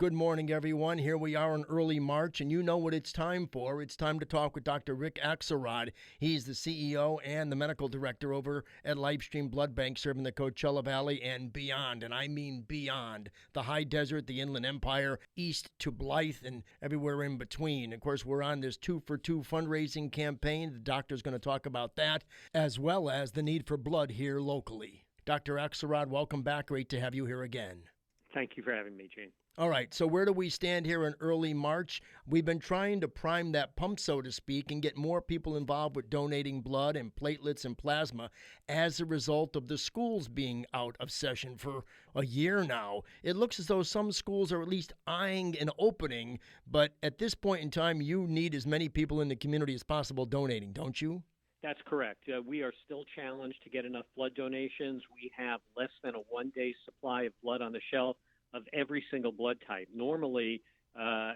Good morning, everyone. Here we are in early March, and you know what it's time for. It's time to talk with Dr. Rick Axelrod. He's the CEO and the medical director over at LifeStream Blood Bank, serving the Coachella Valley and beyond, and I mean beyond. The high desert, the Inland Empire, east to Blythe, and everywhere in between. Of course, we're on this 2 for 2 fundraising campaign. The doctor's going to talk about that, as well as the need for blood here locally. Dr. Axelrod, welcome back. Great to have you here again. Thank you for having me, Gene. All right, so where do we stand here in early March? We've been trying to prime that pump, so to speak, and get more people involved with donating blood and platelets and plasma as a result of the schools being out of session for a year now. It looks as though some schools are at least eyeing an opening, but at this point in time, you need as many people in the community as possible donating, don't you? That's correct. We are still challenged to get enough blood donations. We have less than a one-day supply of blood on the shelf of every single blood type. Normally,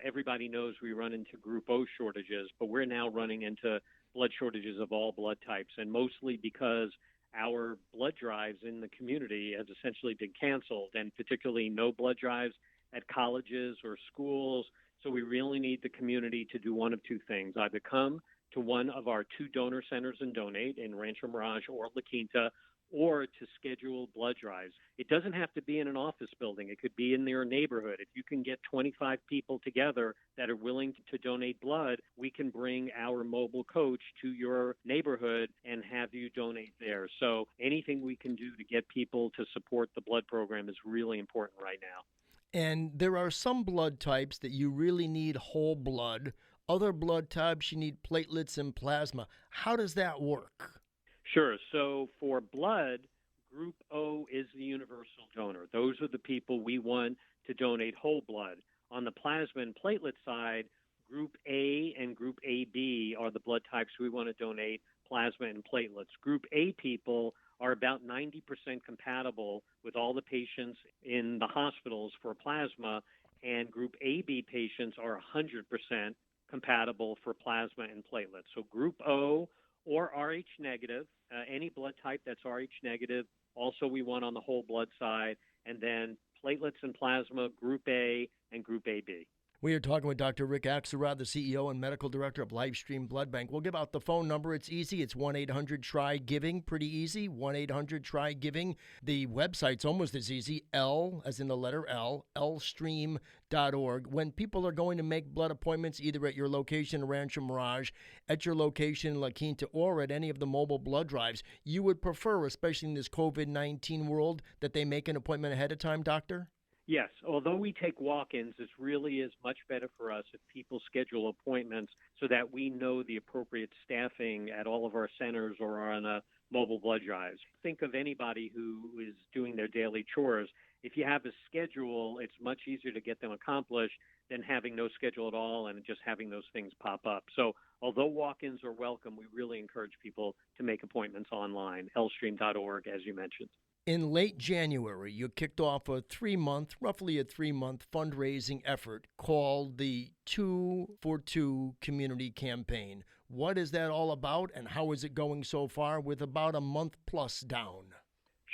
everybody knows we run into Group O shortages, but we're now running into blood shortages of all blood types, and mostly because our blood drives in the community have essentially been canceled, and particularly no blood drives at colleges or schools. So we really need the community to do one of two things: either come to one of our 2 donor centers and donate in Rancho Mirage or La Quinta, or to schedule blood drives. It doesn't have to be in an office building. It could be in their neighborhood. If you can get 25 people together that are willing to donate blood, we can bring our mobile coach to your neighborhood and have you donate there. So anything we can do to get people to support the blood program is really important right now. And there are some blood types that you really need whole blood. Other blood types, you need platelets and plasma. How does that work? Sure. So for blood, Group O is the universal donor. Those are the people we want to donate whole blood. On the plasma and platelet side, Group A and Group AB are the blood types we want to donate plasma and platelets. Group A people are about 90% compatible with all the patients in the hospitals for plasma, and Group AB patients are 100% compatible for plasma and platelets. So Group O or Rh negative, any blood type that's Rh negative, also we want on the whole blood side, and then platelets and plasma, Group A and Group AB. We are talking with Dr. Rick Axelrod, the CEO and medical director of LifeStream Blood Bank. We'll give out the phone number. It's easy. It's 1-800-TRY-GIVING. Pretty easy. 1-800-TRY-GIVING. The website's almost as easy. L, as in the letter L, lstream.org. When people are going to make blood appointments, either at your location in Rancho Mirage, at your location in La Quinta, or at any of the mobile blood drives, you would prefer, especially in this COVID-19 world, that they make an appointment ahead of time, doctor? Yes, although we take walk-ins, this really is much better for us if people schedule appointments so that we know the appropriate staffing at all of our centers or on a mobile blood drives. Think of anybody who is doing their daily chores. If you have a schedule, it's much easier to get them accomplished than having no schedule at all and just having those things pop up. So although walk-ins are welcome, we really encourage people to make appointments online, lstream.org, as you mentioned. In late January, you kicked off roughly a three-month fundraising effort called the 2 for 2 Community Campaign. What is that all about, and how is it going so far with about a month plus down?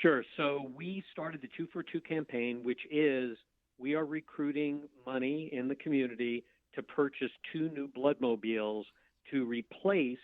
Sure. So we started the 2 for 2 campaign, which is we are recruiting money in the community to purchase 2 new bloodmobiles to replace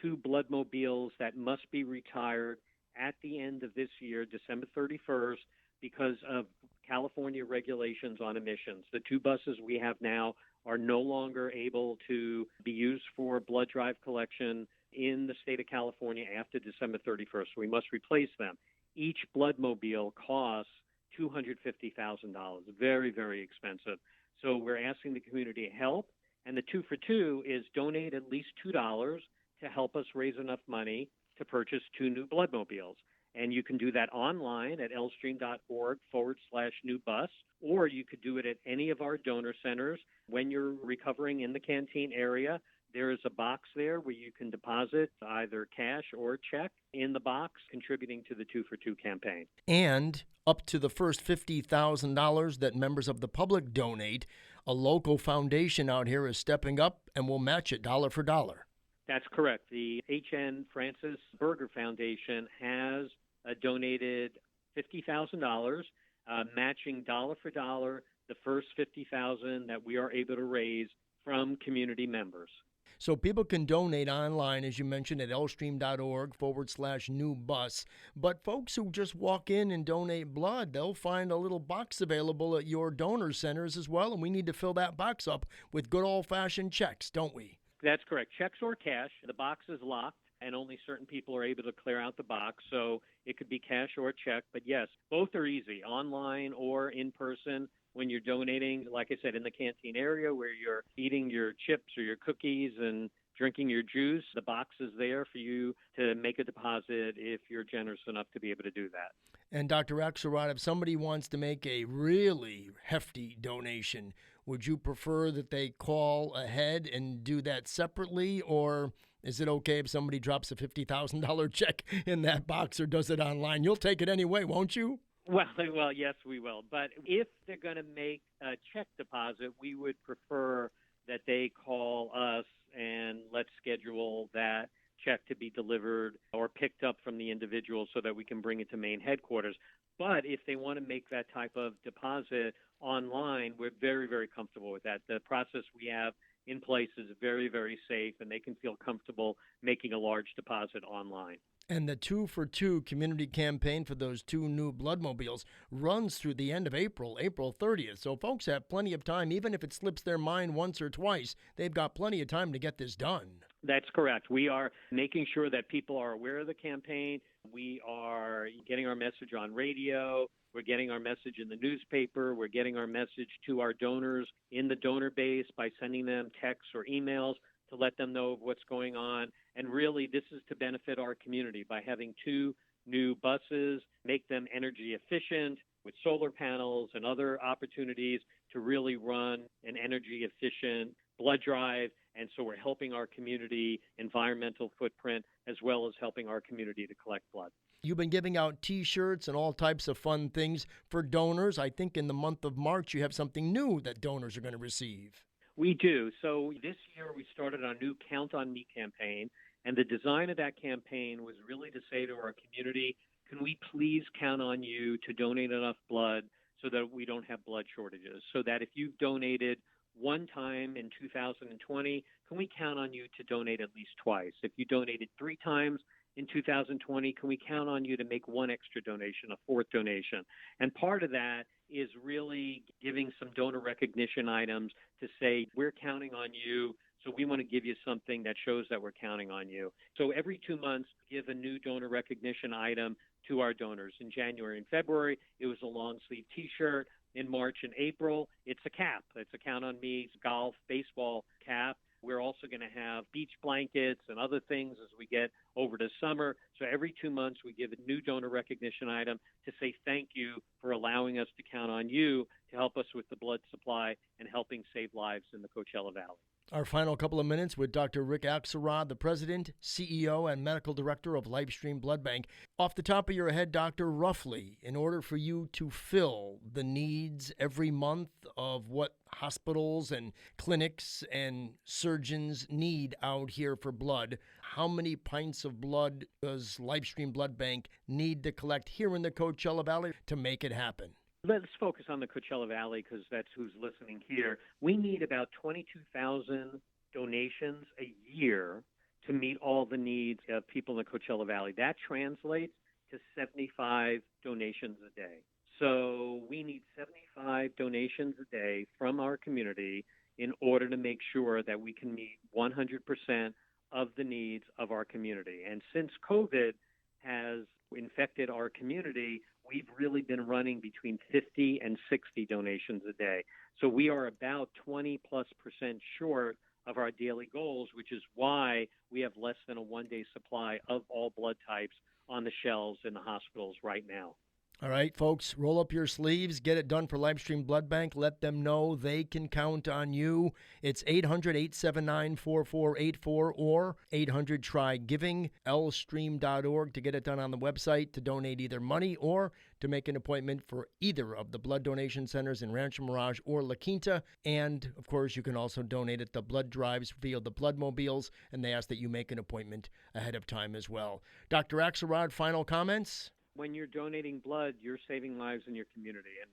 2 bloodmobiles that must be retired at the end of this year, December 31st, because of California regulations on emissions. The 2 buses we have now are no longer able to be used for blood drive collection in the state of California after December 31st. So we must replace them. Each bloodmobile costs $250,000. Very, very expensive. So we're asking the community to help. And the 2 for 2 is donate at least $2 to help us raise enough money to purchase 2 new bloodmobiles. And you can do that online at lstream.org/new bus, or you could do it at any of our donor centers. When you're recovering in the Canteen area, there is a box there where you can deposit either cash or check in the box, contributing to the 2 for 2 campaign. And up to the first $50,000 that members of the public donate, a local foundation out here is stepping up and will match it dollar for dollar. That's correct. The H.N. Francis Berger Foundation has donated $50,000, matching dollar for dollar the first 50,000 that we are able to raise from community members. So people can donate online, as you mentioned, at lstream.org/new bus. But folks who just walk in and donate blood, they'll find a little box available at your donor centers as well. And we need to fill that box up with good old-fashioned checks, don't we? That's correct. Checks or cash. The box is locked, and only certain people are able to clear out the box. So it could be cash or check. But yes, both are easy, online or in person. When you're donating, like I said, in the canteen area where you're eating your chips or your cookies and drinking your juice, the box is there for you to make a deposit if you're generous enough to be able to do that. And Dr. Axelrod, if somebody wants to make a really hefty donation, would you prefer that they call ahead and do that separately, or is it okay if somebody drops a $50,000 check in that box or does it online? You'll take it anyway, won't you? Well, yes, we will. But if they're going to make a check deposit, we would prefer that they call us and let's schedule that check to be delivered or picked up from the individual so that we can bring it to main headquarters. But if they want to make that type of deposit online, we're very, very comfortable with that. The process we have in place is very, very safe, and they can feel comfortable making a large deposit online. And the 2 for 2 community campaign for those 2 new bloodmobiles runs through the end of April, April 30th. So folks have plenty of time. Even if it slips their mind once or twice, they've got plenty of time to get this done. That's correct. We are making sure that people are aware of the campaign. We are getting our message on radio. We're getting our message in the newspaper. We're getting our message to our donors in the donor base by sending them texts or emails to let them know of what's going on. And really, this is to benefit our community by having 2 new buses, make them energy efficient with solar panels and other opportunities to really run an energy efficient blood drive. And so we're helping our community environmental footprint as well as helping our community to collect blood. You've been giving out T-shirts and all types of fun things for donors. I think in the month of March, you have something new that donors are going to receive. We do. So this year we started our new Count on Me campaign, and the design of that campaign was really to say to our community, can we please count on you to donate enough blood so that we don't have blood shortages, so that if you've donated one time in 2020, can we count on you to donate at least twice? If you donated 3 times in 2020, can we count on you to make one extra donation, a 4th donation? And part of that is really giving some donor recognition items to say, we're counting on you, so we want to give you something that shows that we're counting on you. So every 2 months, give a new donor recognition item to our donors. In January and February, it was a long sleeve T-shirt. In March and April, it's a cap. It's a Count on Me golf, baseball cap. We're also going to have beach blankets and other things as we get over to summer. So every 2 months, we give a new donor recognition item to say thank you for allowing us to count on you to help us with the blood supply and helping save lives in the Coachella Valley. Our final couple of minutes with Dr. Rick Axelrod, the President, CEO, and Medical Director of LifeStream Blood Bank. Off the top of your head, Doctor, roughly, in order for you to fill the needs every month of what hospitals and clinics and surgeons need out here for blood, how many pints of blood does LifeStream Blood Bank need to collect here in the Coachella Valley to make it happen? Let's focus on the Coachella Valley because that's who's listening here. We need about 22,000 donations a year to meet all the needs of people in the Coachella Valley. That translates to 75 donations a day. So we need 75 donations a day from our community in order to make sure that we can meet 100% of the needs of our community. And since COVID has infected our community, we've really been running between 50 and 60 donations a day. So we are about 20+% short of our daily goals, which is why we have less than a one-day supply of all blood types on the shelves in the hospitals right now. All right, folks, roll up your sleeves, get it done for LifeStream Blood Bank. Let them know they can count on you. It's 800-879-4484 or 800-TRY-GIVING, lstream.org to get it done on the website to donate either money or to make an appointment for either of the blood donation centers in Rancho Mirage or La Quinta. And, of course, you can also donate at the blood drives via the bloodmobiles, and they ask that you make an appointment ahead of time as well. Dr. Axelrod, final comments? When you're donating blood, you're saving lives in your community. And,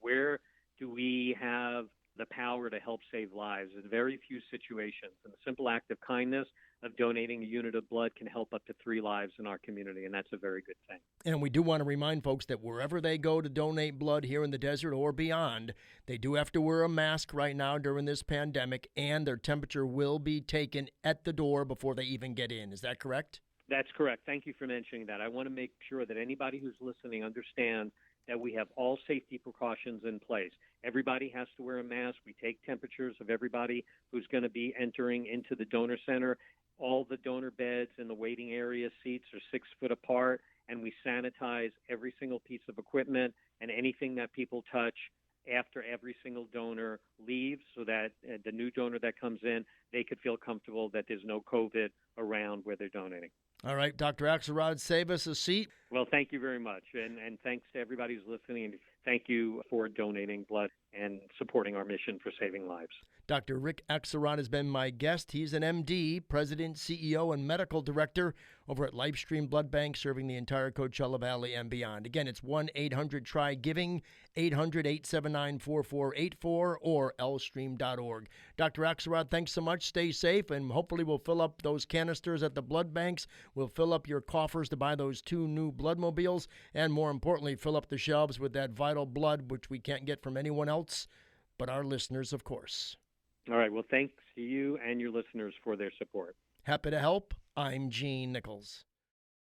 we're do we have the power to help save lives? In very few situations. And the simple act of kindness of donating a unit of blood can help up to 3 lives in our community, and that's a very good thing. And we do want to remind folks that wherever they go to donate blood here in the desert or beyond, they do have to wear a mask right now during this pandemic, and their temperature will be taken at the door before they even get in. Is that correct? That's correct. Thank you for mentioning that. I want to make sure that anybody who's listening understands that we have all safety precautions in place. Everybody has to wear a mask. We take temperatures of everybody who's going to be entering into the donor center. All the donor beds and the waiting area seats are 6 foot apart, and we sanitize every single piece of equipment and anything that people touch after every single donor leaves, so that the new donor that comes in, they could feel comfortable that there's no COVID around where they're donating. All right, Dr. Axelrod, save us a seat. Well, thank you very much. And thanks to everybody who's listening. And thank you for donating blood and supporting our mission for saving lives. Dr. Rick Axelrod has been my guest. He's an MD, President, CEO, and Medical Director over at LifeStream Blood Bank, serving the entire Coachella Valley and beyond. Again, it's 1-800-TRY-GIVING, 800-879-4484, or lstream.org. Dr. Axelrod, thanks so much. Stay safe, and hopefully we'll fill up those canisters at the blood banks. We'll fill up your coffers to buy those 2 new bloodmobiles, and more importantly, fill up the shelves with that vital blood, which we can't get from anyone else but our listeners, of course. All right. Well, thanks to you and your listeners for their support. Happy to help. I'm Gene Nichols.